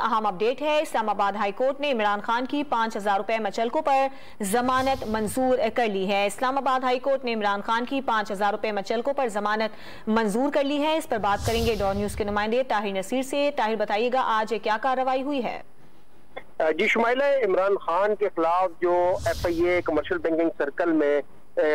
अहम अपडेट है। Islamabad high court ने इमरान खान की 5,000 रुपए मचलकों पर जमानत मंजूर कर ली है। इस्लामाबाद हाई कोर्ट ने इमरान खान की 5,000 रुपए मचलकों पर जमानत मंजूर कर ली है। इस पर बात करेंगे डॉन न्यूज के नुमाइंदे ताहिर नसीर से। ताहिर, बताइएगा आज क्या कार्रवाई हुई है? जी शुमाइला, इमरान खान के खिलाफ जो FIA कमर्शियल बैंकिंग सर्कल में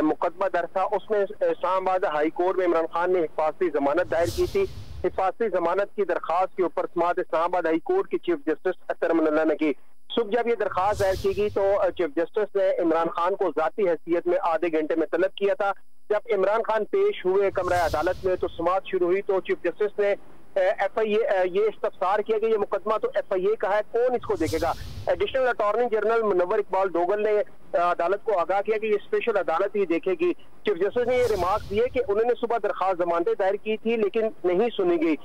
मुकदमा दर्ज था, उसमें इस्लामाबाद हाई कोर्ट में इमरान खान ने हिफाजती जमानत दायर की थी। हिफाजती जमानत की दरखास्त के ऊपर समाअत इस्लामाबाद हाई कोर्ट की चीफ जस्टिस अख्तर अमान अल्लाह ने की। सुबह जब ये दरखास्त दायर की गई तो चीफ जस्टिस ने इमरान खान को जाती हैसियत में आधे घंटे में तलब किया था। जब इमरान खान पेश हुए कमरा अदालत में तो समाअत शुरू हुई तो चीफ जस्टिस ने FIA ये इस्तफसार किया कि ये मुकदमा तो FIA का है, कौन इसको देखेगा। Additional attorney general Munawwar Iqbal Dogal ने अदालत को आगाह किया कि ये स्पेशल अदालत ही देखेगी। चीफ जस्टिस ने ये रिमार्क दिए कि उन्होंने सुबह दरखास्त जमानतें दायर की थी लेकिन नहीं सुनी गई,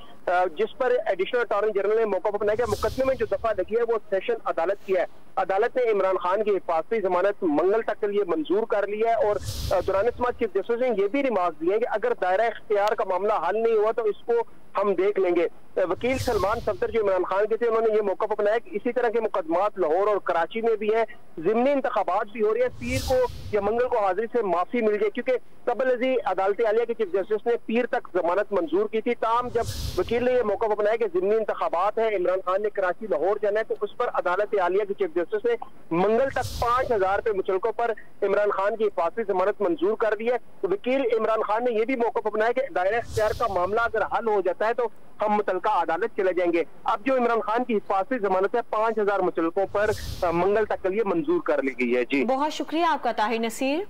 जिस पर एडिशनल अटॉर्नी जनरल ने मौका पर बनाया कि मुकदमे में जो दफा लगी है वो सेशन अदालत की है। अदालत ने इमरान खान की हिफाजती जमानत मंगल तक के लिए मंजूर कर लिया है और दौरान समाअत चीफ जस्टिस ने ये भी रिमार्क दिए कि अगर दायरा इख्तियार का मामला हल नहीं हुआ तो इसको हम देख लेंगे। वकील सलमान सफदर जो इमरान खान के थे, उन्होंने ये मौका पर बनाया कि इसी तरह के मुकदमात लाहौर और कराची में भी है, ज़िमनी इंतखाबात भी हो रही है, पीर को या मंगल को हाजिरी से माफी मिल गई क्योंकि कबल अजी अदालत आलिया के चीफ जस्टिस ने पीर तक जमानत मंजूर की थी। ताम जब वकील ने यह मौका पर बनाया कि ज़िमनी इंतखाबात है, इमरान खान ने कराची लाहौर जाना है, तो उस पर अदालत आलिया के चीफ जस्टिस ने मंगल तक 5,000 रुपए मुचलकों पर इमरान खान की हिफाजती जमानत मंजूर कर दी है। वकील इमरान खान ने यह भी मौका पर बनाया कि दायरा इख्तियार का मामला अगर हल हो जाता है तो हम मुतलका अदालत चले जाएंगे। अब जो इमरान खान की हिफाजती जमानत है 5,000 मुचलकों पर मंगल तक के लिए मंजूर कर ली गई है। जी, बहुत शुक्रिया आपका ताहिर नसीर।